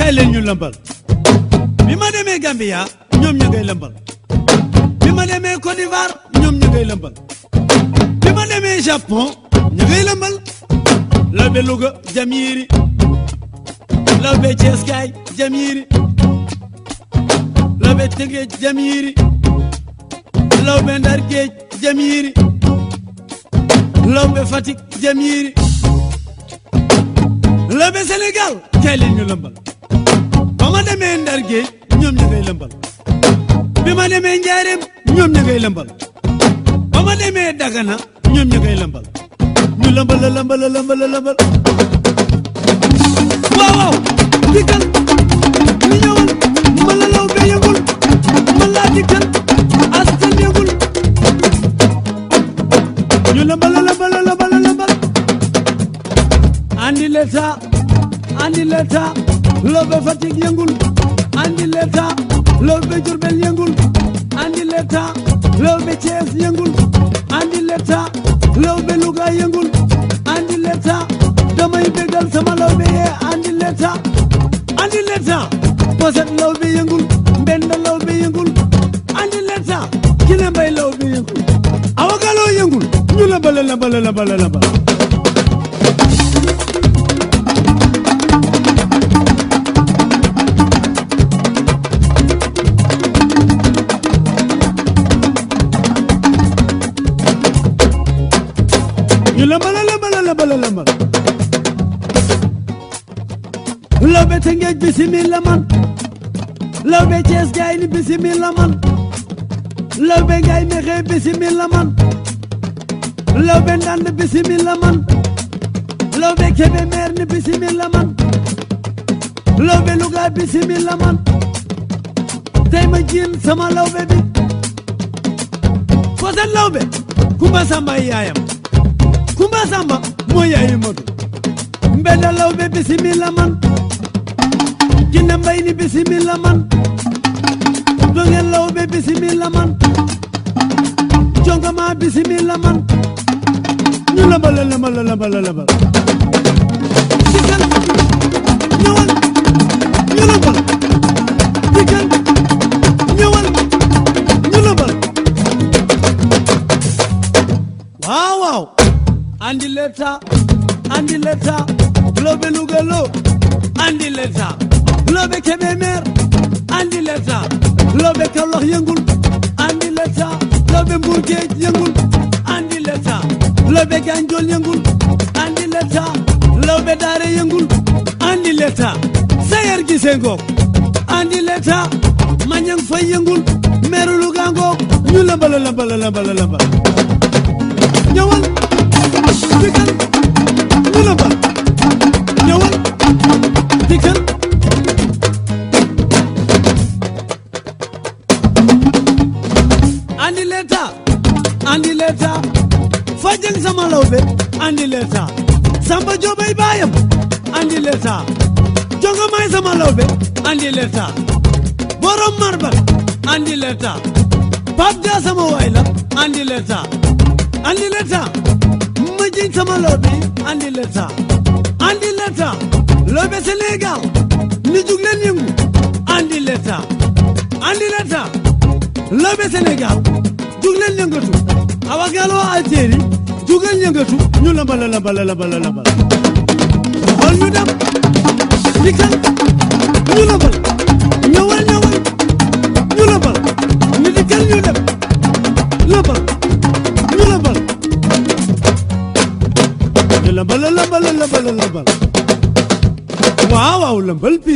kay leen ñu lëmbal bi ma demee Gambia ñoom ñu ngay lëmbal bi ma demee Côte d'Ivoire ñoom ñu ngay lëmbal bi ma demee Japon ñu ngay lëmbal Laobé Louga jam yiiri Laobé Thiès kaay jam yiiri Laobé Tëngéej jam yiiri Laobé Ndar Géej jam yiiri Laobé Fatick jam yiiri Laobé Sénégal kay leen ñu lëmbal ba ma demee Ndar Géej ñoom ñu ngay lëmbal bi ma demee Njaareem ñoom ñu ngay lëmbal ba ma demee Dagana ñoom ñu ngay lëmbal ñu lëmbal la lëmbal la lëmbal la lëmbal waaw waaw dikkal ñu ñëwal man la Laobé yëngul man laa dikkal askan yëngul ñu lëmbal la lëmbal la lëmbal la lëmbal andi l'état Laobé Fatick yëngul andi l'état Laobé Diourbel yëngul andi l'état Laobé Thiès yëngul andi l'état Laobé Louga yëngul andi l'état damay bégal sama Laobé yee andi l'état poset Laobé yëngul mbenda Laobé yëngul andi l'état kile mbay Laobé yëngul awagaloo yëngul ñu lambal ñu lambal Laobé Tëngéej bismillah man Laobé Thiès gaay ni bismillah man Laobé gaay mexe bismillah man Laobé Ndande bismillah man Laobé Kébémer ni bismillah man Laobé Louga bismillah man tey ma jiin sama Laobé bi Poset Laobé Kumba Samba yaayam Kumba Samba mooy yaayu Modou mbeda Laobé bismillah man Jinne Mbay ni bismillah man Dongel Laobé bismillah man Jongama bismillah man ñu lambal dikkal ñëwal ñu lambal dikkal ñëwal ñu lambal waaw waaw andi l'état Laobé Louga lo andi l'état Laobé Kébémer andi l'état Laobé Kaolack yëngul andi l'état Laobé Mbour Géej yëngul andi l'état Laobé Gandiol yëngul andi l'état Laobé Daara yëngul andi l'état Sayer Gise ngoog andi l'état Mañang Fay yëngul meeru Louga ngoog ñu lambal ñëwal dikkal ñu lambal ñëwal dikkal andi l'état fajeng sama Laobé andi l'état Samba Jobay baayam andi l'état jonga may sama Laobé andi l'état borom marbat andi l'état Pape Dia sama waay la andi l'état ma jiñ sama Laobé andi l'état Laobé Sénégal ni jug leen yëngu andi l'état Laobé Sénégal jug leen yëngatu awagaloo Algérie jugal yëngatu ñu lambal xool ñu dem dikkal ñu lambal ñëwal ñu lambal ñu dikkal ñu dem lambal ñu lambal waaw lambal bi